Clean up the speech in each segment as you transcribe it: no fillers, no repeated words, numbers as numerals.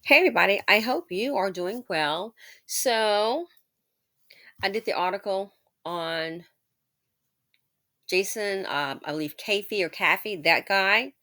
Hey, everybody. I hope you are doing well. So, I did the article on Jason, I believe Kathy or Kathy, that guy,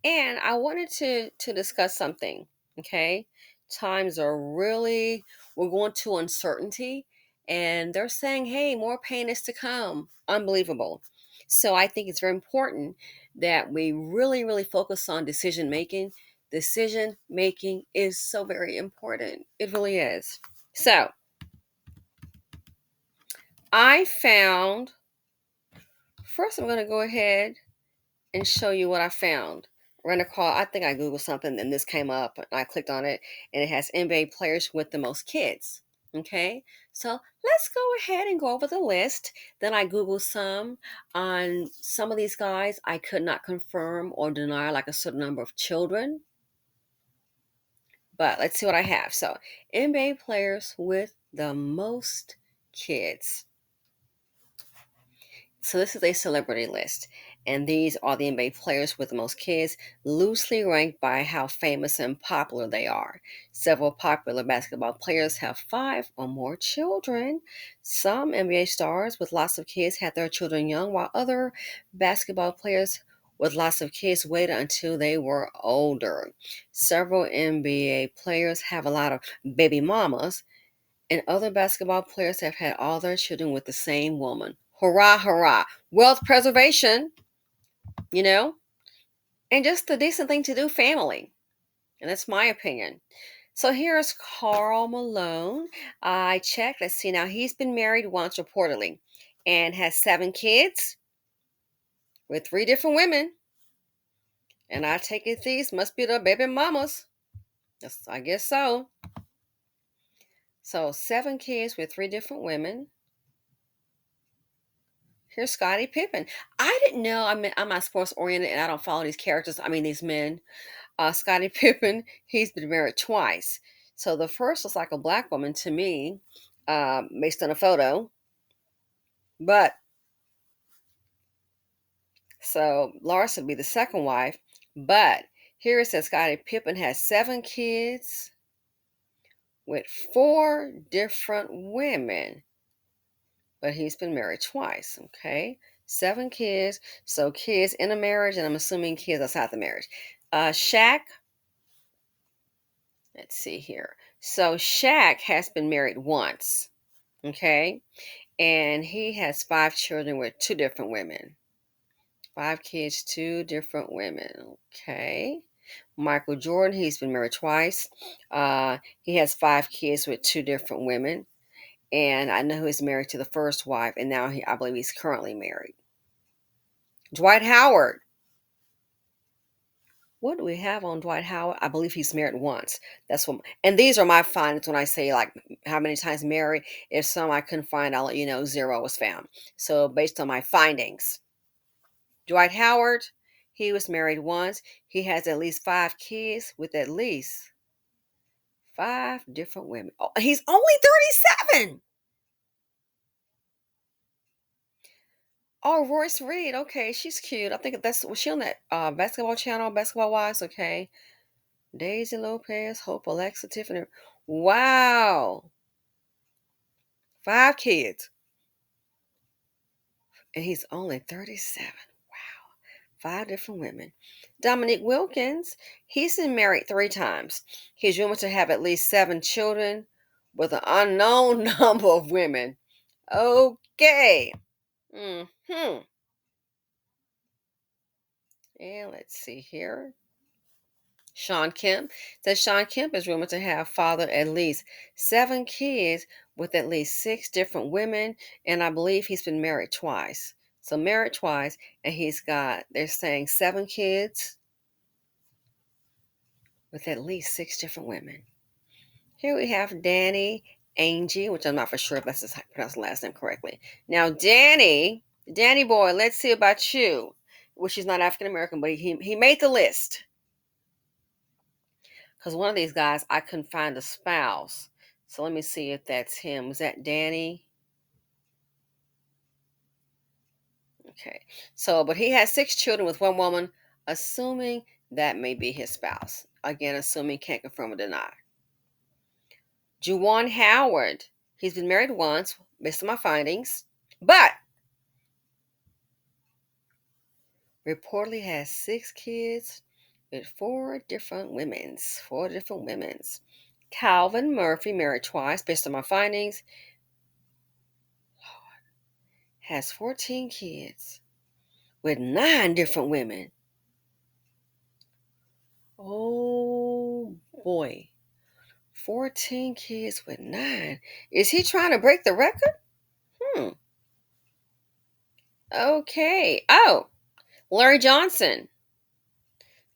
and I wanted to discuss something. Okay, times are really we're going to uncertainty, and they're saying, "Hey, more pain is to come." Unbelievable. So, I think it's very important that we really focus on decision making. Decision making is so very important. It really is. So, I found, first I'm going to go ahead and show you what I found. We're going to call, I think I Googled something and this came up and I clicked on it and it has NBA players with the most kids. Okay, so let's go ahead and go over the list. Then I Googled some on some of these guys. I could not confirm or deny like a certain number of children, but let's see what I have. So, NBA players with the most kids. So this is a celebrity list, and these are the NBA players with the most kids, loosely ranked by how famous and popular they are. Several popular basketball players have five or more children. Some NBA stars with lots of kids had their children young, while other basketball players with lots of kids waited until they were older. Several NBA players have a lot of baby mamas, and other basketball players have had all their children with the same woman. Hurrah, hurrah. Wealth preservation, you know, and just the decent thing to do, family. And that's my opinion. So here's Carl Malone. I checked. Let's see now. He's been married once reportedly and has seven kids with three different women. And I take it these must be the baby mamas. Yes, I guess so. So seven kids with three different women. Here's Scottie Pippen. I didn't know. I'm not sports oriented and I don't follow these characters. I mean, these men. Scottie Pippen, he's been married twice. So the first was like a black woman to me, based on a photo. But so Loris would be the second wife. But here it says Scottie Pippen has seven kids with four different women. But he's been married twice. Okay. Seven kids. So kids in a marriage, and I'm assuming kids outside the marriage. Shaq, let's see here. So Shaq has been married once. Okay. And he has five children with two different women. Five kids, two different women. Okay. Michael Jordan, he's been married twice. He has five kids with two different women. And I know he's married to the first wife, and now I believe he's currently married. Dwight Howard. What do we have on Dwight Howard? I believe he's married once. That's what, and these are my findings when I say like how many times married. If some I couldn't find, I'll let you know zero was found. So based on my findings, Dwight Howard, he was married once. He has at least five kids with at least five different women. Oh, he's only 37. Oh, Royce Reed. Okay, she's cute. I think that's was she on that basketball channel, Basketball Wives. Okay. Daisy Lopez, Hope, Alexa, Tiffany. Wow. Five kids. And he's only 37. Wow. Five different women. Dominique Wilkins, he's been married three times. He's rumored to have at least seven children with an unknown number of women. Okay. Hmm. And let's see here. Sean Kemp says Sean Kemp is rumored to have fathered at least seven kids with at least six different women, and I believe he's been married twice. So married twice, and he's got, they're saying, seven kids with at least six different women. Here we have Danny Angie, which I'm not for sure if that's how to pronounce the last name correctly. Now, Danny boy, let's see about you. Which he's not African American, but he made the list. Because one of these guys, I couldn't find a spouse. So let me see if that's him. Was that Danny? Okay. So, but he has six children with one woman, assuming That may be his spouse. Again, assuming can't confirm or deny. Juwan Howard. He's been married once, based on my findings, but reportedly has 6 kids with 4 different women's. 4 different women's. Calvin Murphy, married twice, based on my findings, has 14 kids with 9 different women. Oh boy. 14 kids with 9. Is he trying to break the record? Hmm. Okay. Oh, Larry Johnson.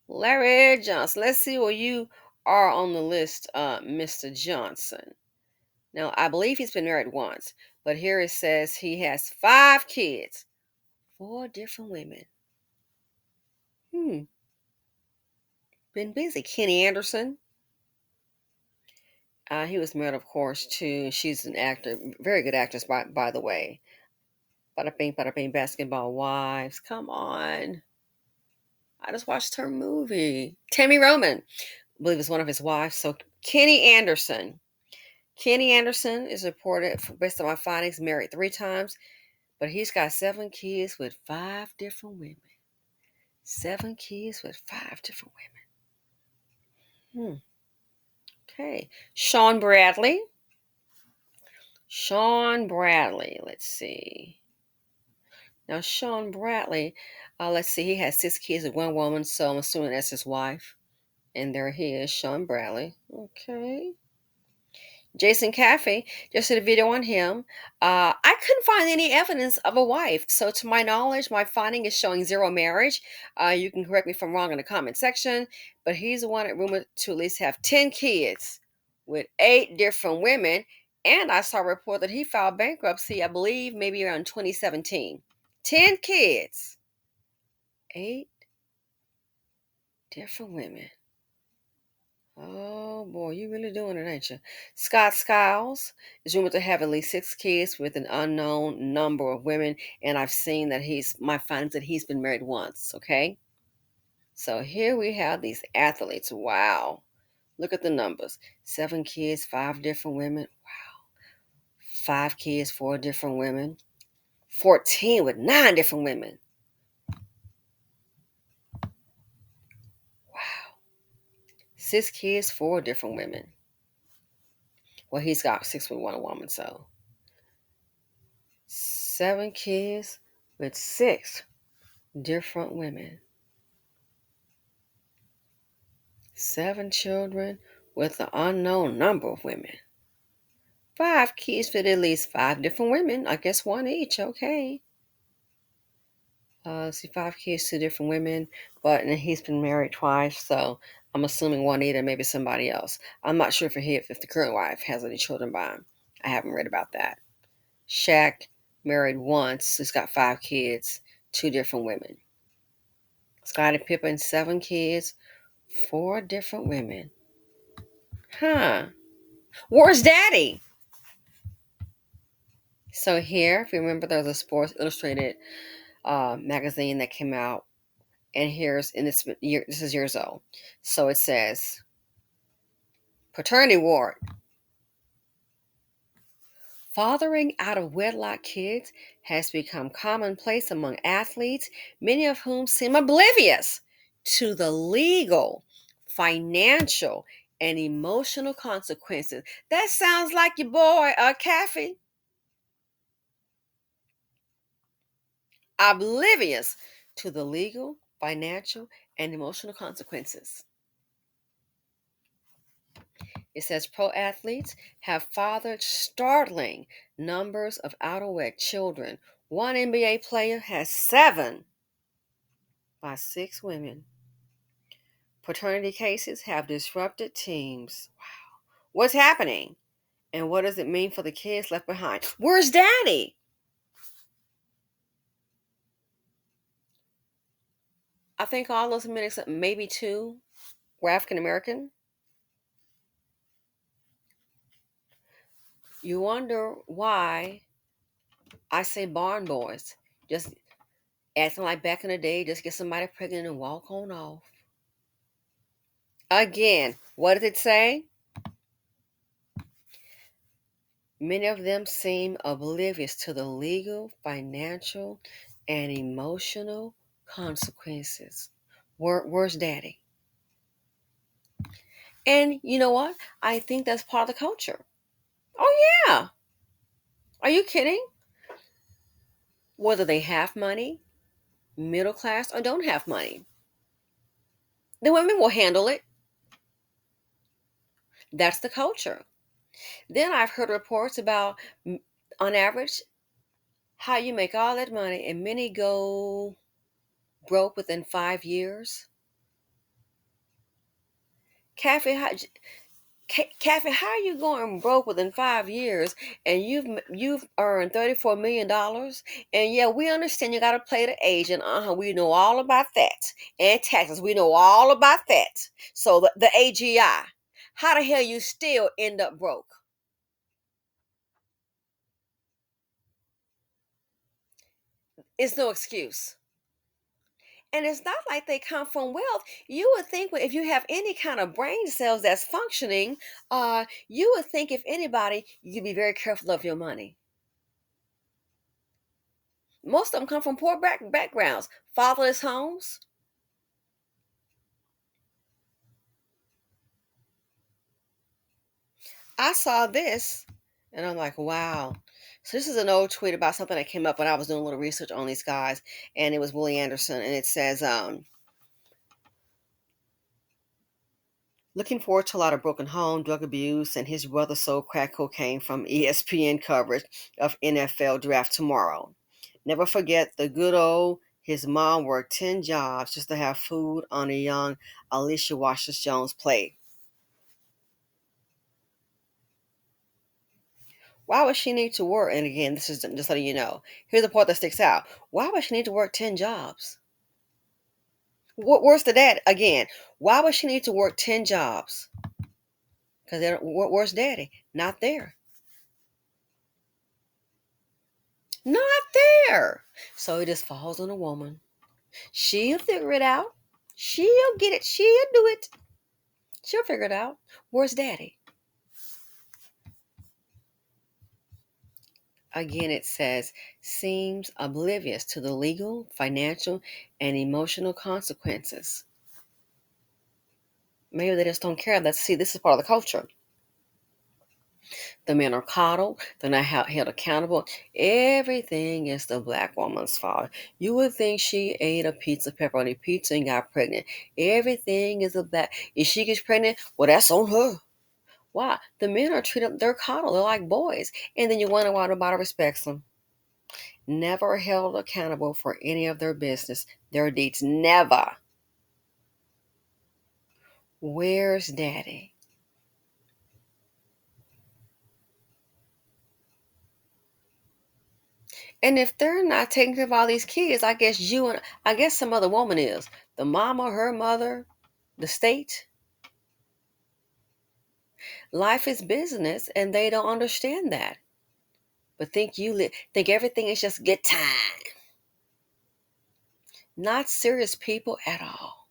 Larry Johnson. Let's see where you are on the list, Mr. Johnson. Now, I believe he's been married once, but here it says he has 5 kids, 4 different women. Hmm. Been busy. Kenny Anderson. He was married, of course, to, she's an actor, very good actress, by the way. Bada bing, basketball wives. Come on. I just watched her movie. Tammy Roman, I believe, is one of his wives. So Kenny Anderson. Kenny Anderson is reported, based on my findings, married 3 times, but he's got 7 kids with 5 different women. 7 kids with 5 different women. Okay. Sean Bradley. Sean Bradley. Let's see. Now, Sean Bradley, let's see, he has 6 kids with 1 woman, so I'm assuming that's his wife. And there he is, Sean Bradley. Okay. Jason Caffey, just did a video on him. I couldn't find any evidence of a wife. So, to my knowledge, my finding is showing 0 marriage. You can correct me if I'm wrong in the comment section. But he's the one that rumored to at least have 10 kids with 8 different women. And I saw a report that he filed bankruptcy, I believe, maybe around 2017. 10 kids, 8 different women. Oh boy, you really doing it, ain't you? Scott Skiles is rumored to have at least 6 kids with an unknown number of women, and I've seen that my findings that he's been married once. Okay, so here we have these athletes. Wow, look at the numbers: 7 kids, 5 different women. Wow, 5 kids, 4 different women. 14 with 9 different women. Wow, 6 kids, 4 different women. Well, he's got 6 with 1 woman, so 7 kids with 6 different women. 7 children with an unknown number of women. 5 kids with at least 5 different women. I guess 1 each. Okay. See, 5 kids, 2 different women, but and he's been married twice, so I'm assuming Juanita, maybe somebody else. I'm not sure if the current wife has any children by him. I haven't read about that. Shaq, married once. He's got 5 kids, 2 different women. Scottie Pippen, 7 kids, 4 different women. Huh. Where's Daddy? So here, if you remember, there was a Sports Illustrated magazine that came out, and here's in this year. This is years old. So it says, paternity ward. Fathering out of wedlock kids has become commonplace among athletes, many of whom seem oblivious to the legal, financial, and emotional consequences. That sounds like your boy, Caffey. Oblivious to the legal, financial, and emotional consequences. It says pro athletes have fathered startling numbers of out of wedlock children. One NBA player has 7 by 6 women. Paternity cases have disrupted teams. Wow. What's happening? And what does it mean for the kids left behind? Where's Daddy? I think all those men, except maybe 2, were African American. You wonder why I say barn boys. Just acting like back in the day, just get somebody pregnant and walk on off. Again, what did it say? Many of them seem oblivious to the legal, financial, and emotional consequences. Where's daddy? And you know what? I think that's part of the culture. Oh, yeah. Are you kidding? Whether they have money, middle class, or don't have money, the women will handle it. That's the culture. Then I've heard reports about, on average, how you make all that money and many go broke within 5 years. Kathy, Kathy, how are you going broke within 5 years and you've earned $34 million? And yeah, we understand you got to play the agent. We know all about that. And taxes, we know all about that. So the AGI, how the hell you still end up broke? It's no excuse. And it's not like they come from wealth. You would think if you have any kind of brain cells that's functioning, you would think if anybody, you'd be very careful of your money. Most of them come from poor backgrounds, fatherless homes. I saw this and I'm like, wow. So this is an old tweet about something that came up when I was doing a little research on these guys, and it was Willie Anderson, and it says, looking forward to a lot of broken home, drug abuse, and his brother sold crack cocaine from ESPN coverage of NFL draft tomorrow. Never forget the good old his mom worked 10 jobs just to have food on a young Alicia Washington Jones plate. Why would she need to work? And again, this is just letting you know. Here's the part that sticks out. Why would she need to work 10 jobs? Where's the dad? Again, why would she need to work 10 jobs? Because where's daddy? Not there. Not there. So it just falls on a woman. She'll figure it out. She'll get it. She'll do it. She'll figure it out. Where's daddy? Again, it says, seems oblivious to the legal, financial, and emotional consequences. Maybe they just don't care. See, this is part of the culture. The men are coddled. They're not held accountable. Everything is the black woman's fault. You would think she ate a pepperoni pizza, and got pregnant. Everything is a black. If she gets pregnant, well, that's on her. Why? The men are treated, they're coddled. They're like boys. And then you wonder why nobody respects them. Never held accountable for any of their business, their deeds. Never. Where's daddy? And if they're not taking care of all these kids, I guess some other woman is. The mama, her mother, the state. Life is business, and they don't understand that. But think everything is just good time. Not serious people at all.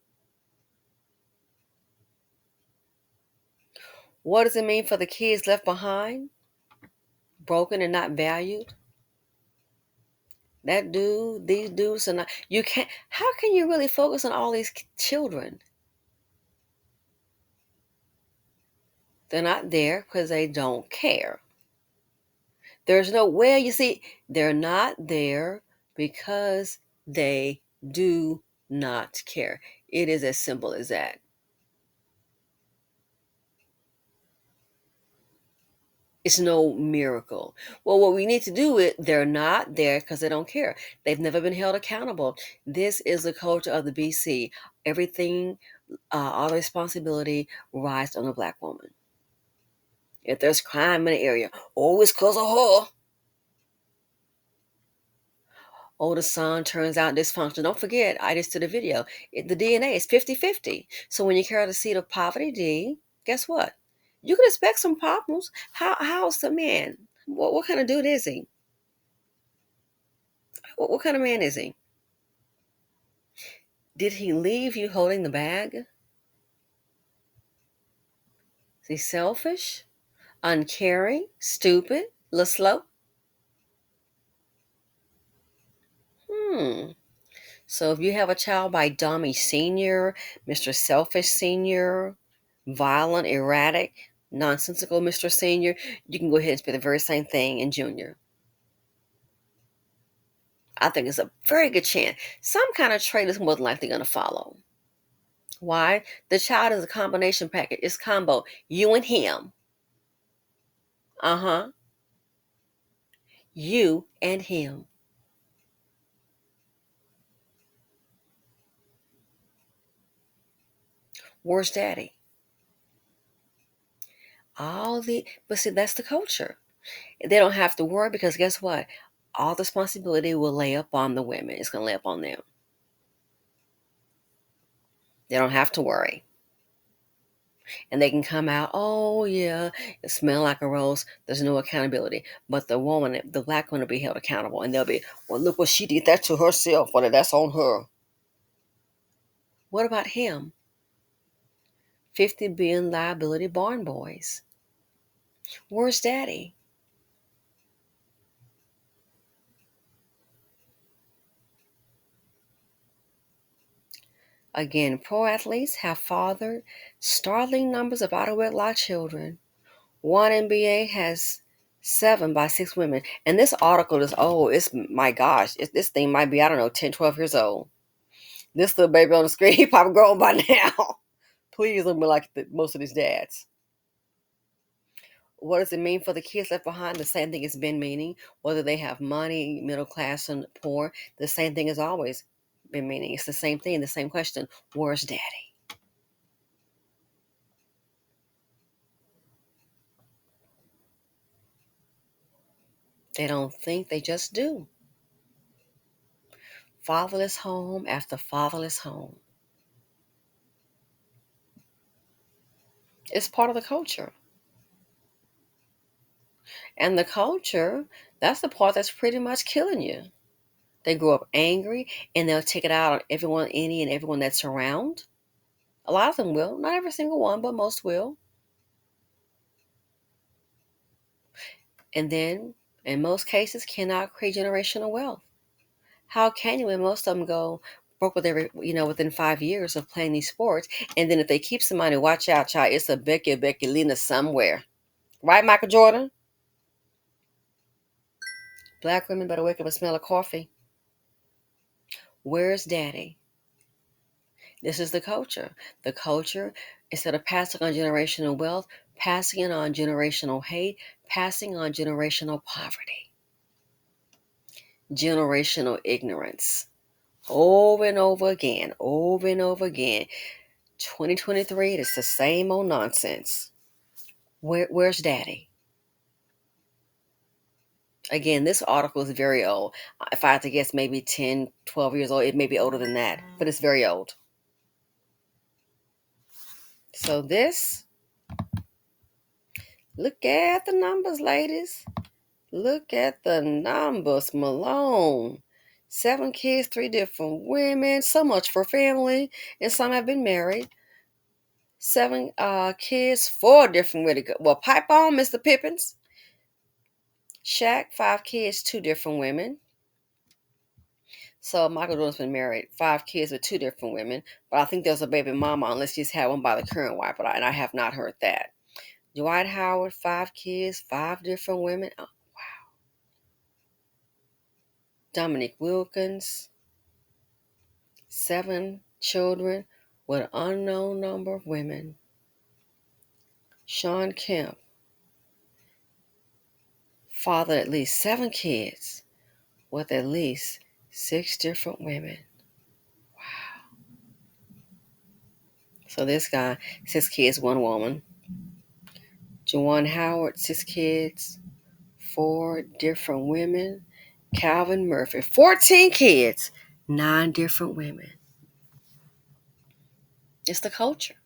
What does it mean for the kids left behind? Broken and not valued? That dude, these dudes are not. You can't. How can you really focus on all these children? They're not there because they don't care. There's no way, you see, they're not there because they do not care. It is as simple as that. It's no miracle. Well, what we need to do is they're not there because they don't care. They've never been held accountable. This is the culture of the BC. Everything, all the responsibility rides on the black woman. If there's crime in the area, oh, it's because of her. Oh, the son turns out dysfunctional. Don't forget, I just did a video. The DNA is 50-50. So when you carry the seed of poverty D, guess what? You can expect some problems. How's the man? What kind of dude is he? What kind of man is he? Did he leave you holding the bag? Is he selfish, uncaring, stupid, a little slow? Hmm. So if you have a child by Dummy Sr., Mr. Selfish Sr., violent, erratic, nonsensical Mr. Senior, you can go ahead and spell the very same thing in Junior. I think it's a very good chance. Some kind of trait is more than likely going to follow. Why? The child is a combination package. It's combo. You and him. Uh-huh. You and him. Where's daddy? But see, that's the culture. They don't have to worry because guess what? All the responsibility will lay up on the women. It's going to lay up on them. They don't have to worry. And they can come out, oh yeah, it smell like a rose. There's no accountability. But the woman, the black one will be held accountable. And they'll be, well, look what she did that to herself. Well, that's on her. What about him? 50 billion liability barn boys. Where's daddy? Again, pro athletes have fathered startling numbers of out of wedlock children. One NBA has 7 by 6 women. And this article is old. It's, my gosh, this thing might be, I don't know, 10, 12 years old. This little baby on the screen, he probably grown by now. Please don't be like most of these dads. What does it mean for the kids left behind? The same thing it's been meaning. Whether they have money, middle class, and poor, the same thing has always been meaning. It's the same thing, the same question. Where's daddy? They don't think, they just do. Fatherless home after fatherless home. It's part of the culture. And the culture, that's the part that's pretty much killing you. They grow up angry and they'll take it out on everyone, any and everyone that's around. A lot of them will. Not every single one, but most will. And then, in most cases, cannot create generational wealth. How can you when most of them go broke with within 5 years of playing these sports? And then if they keep some money, watch out, child, it's a Becky Lena somewhere. Right, Michael Jordan? Black women better wake up and smell of coffee. Where's daddy? This is the culture. The culture, instead of passing on generational wealth, passing it on generational hate, passing on generational poverty, generational ignorance. Over and over again, over and over again. 2023, it's the same old nonsense. Where's daddy? Again, this article is very old. If I had to guess, maybe 10, 12 years old. It may be older than that, but it's very old. So look at the numbers, ladies. Look at the numbers, Malone. 7 kids, 3 different women. So much for family. And some have been married. 7 kids, 4 different women. Well, pipe on, Mr. Pippins. Shaq, 5 kids, 2 different women. So Michael Jordan's been married, 5 kids with 2 different women. But I think there's a baby mama, unless she's had one by the current wife. And I have not heard that. Dwight Howard, 5 kids, 5 different women. Oh, Dominique Wilkins, 7 children with an unknown number of women. Sean Kemp fathered at least 7 kids with at least 6 different women. Wow. So this guy, 6 kids, 1 woman. Juwan Howard, 6 kids, 4 different women. Calvin Murphy, 14 kids, 9 different women. It's the culture.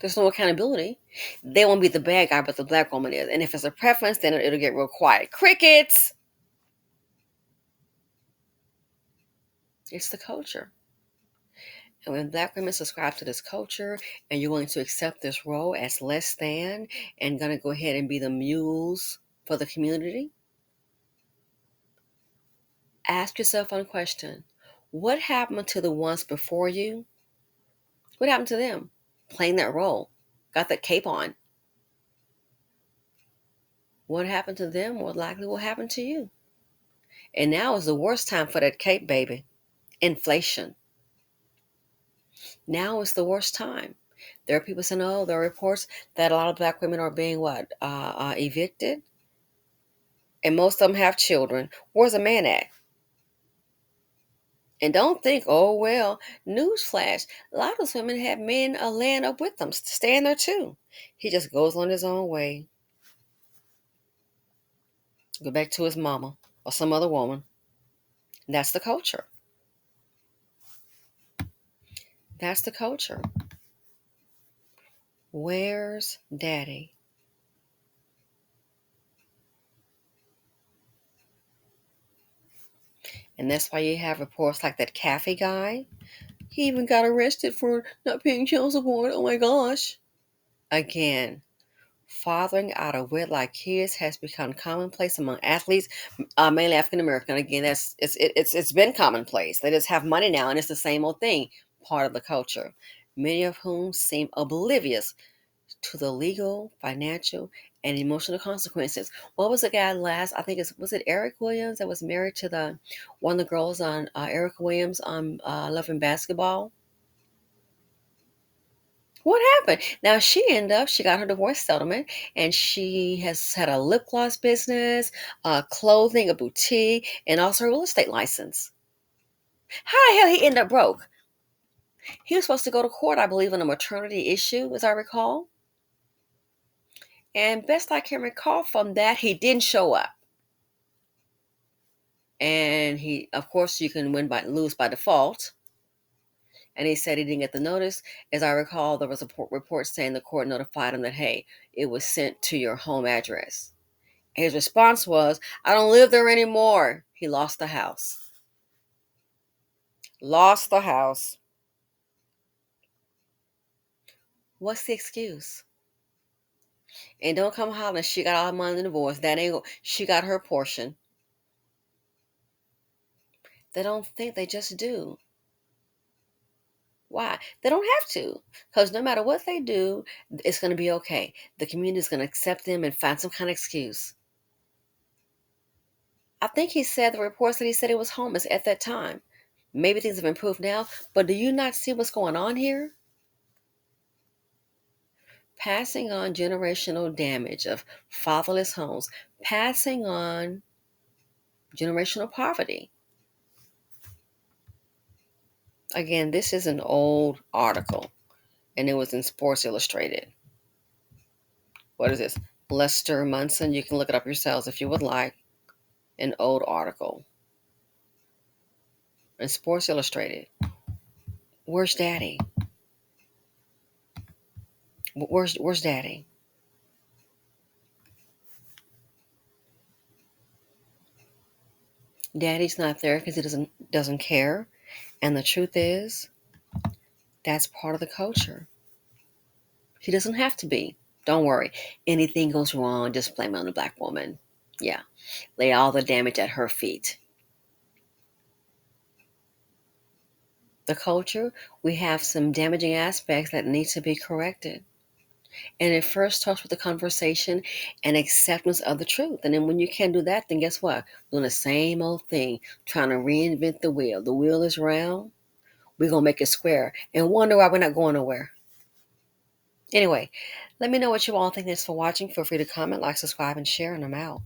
There's no accountability. They won't be the bad guy, but the black woman is. And if it's a preference, then it'll get real quiet. Crickets! It's the culture. And when black women subscribe to this culture and you're willing to accept this role as less than and going to go ahead and be the mules for the community, ask yourself one question. What happened to the ones before you? What happened to them? Playing that role, got that cape on. What happened to them more likely will happen to you. And now is the worst time for that cape, baby. Inflation. Now is the worst time. There are people saying, oh, there are reports that a lot of black women are being evicted. And most of them have children. Where's the man at? And don't think, oh, well, newsflash. A lot of those women have men laying up with them, staying there too. He just goes on his own way. Go back to his mama or some other woman. And that's the culture. That's the culture. Where's daddy? And that's why you have reports like that cafe guy. He even got arrested for not paying child support. Oh my gosh. Again, fathering out of wedlock kids has become commonplace among athletes, mainly African American. Again, it's been commonplace. They just have money now, and it's the same old thing, part of the culture. Many of whom seem oblivious to the legal, financial, and emotional consequences. What was the guy last? I think was it Eric Williams that was married to the one of the girls on Eric Williams on Love and Basketball. What happened? Now she got her divorce settlement, and she has had a lip gloss business, clothing, a boutique, and also a real estate license. How the hell he end up broke? He was supposed to go to court, I believe, on a maternity issue, as I recall. And best I can recall from that, he didn't show up. And he, of course, you can lose by default. And he said he didn't get the notice. As I recall, there was a report saying the court notified him that, hey, it was sent to your home address. His response was, I don't live there anymore. He lost the house. Lost the house. What's the excuse? And don't come hollering, she got all the money in the divorce. That ain't, she got her portion. They don't think, they just do. Why? They don't have to. Because no matter what they do, it's going to be okay. The community is going to accept them and find some kind of excuse. I think he said, the reports that he said he was homeless at that time. Maybe things have improved now, but do you not see what's going on here? Passing on generational damage of fatherless homes, passing on generational poverty. Again, this is an old article, and it was in Sports Illustrated. What is this? Lester Munson. You can look it up yourselves if you would like. An old article in Sports Illustrated. Where's daddy? Where's daddy? Daddy's not there because he doesn't care. And the truth is, that's part of the culture. He doesn't have to be. Don't worry. Anything goes wrong, just blame it on the black woman. Yeah. Lay all the damage at her feet. The culture, we have some damaging aspects that need to be corrected. And it first starts with the conversation and acceptance of the truth. And then when you can't do that, then guess what? Doing the same old thing, trying to reinvent the wheel. The wheel is round. We're going to make it square and wonder why we're not going nowhere. Anyway, let me know what you all think. Thanks for watching. Feel free to comment, like, subscribe, and share, and I'm out.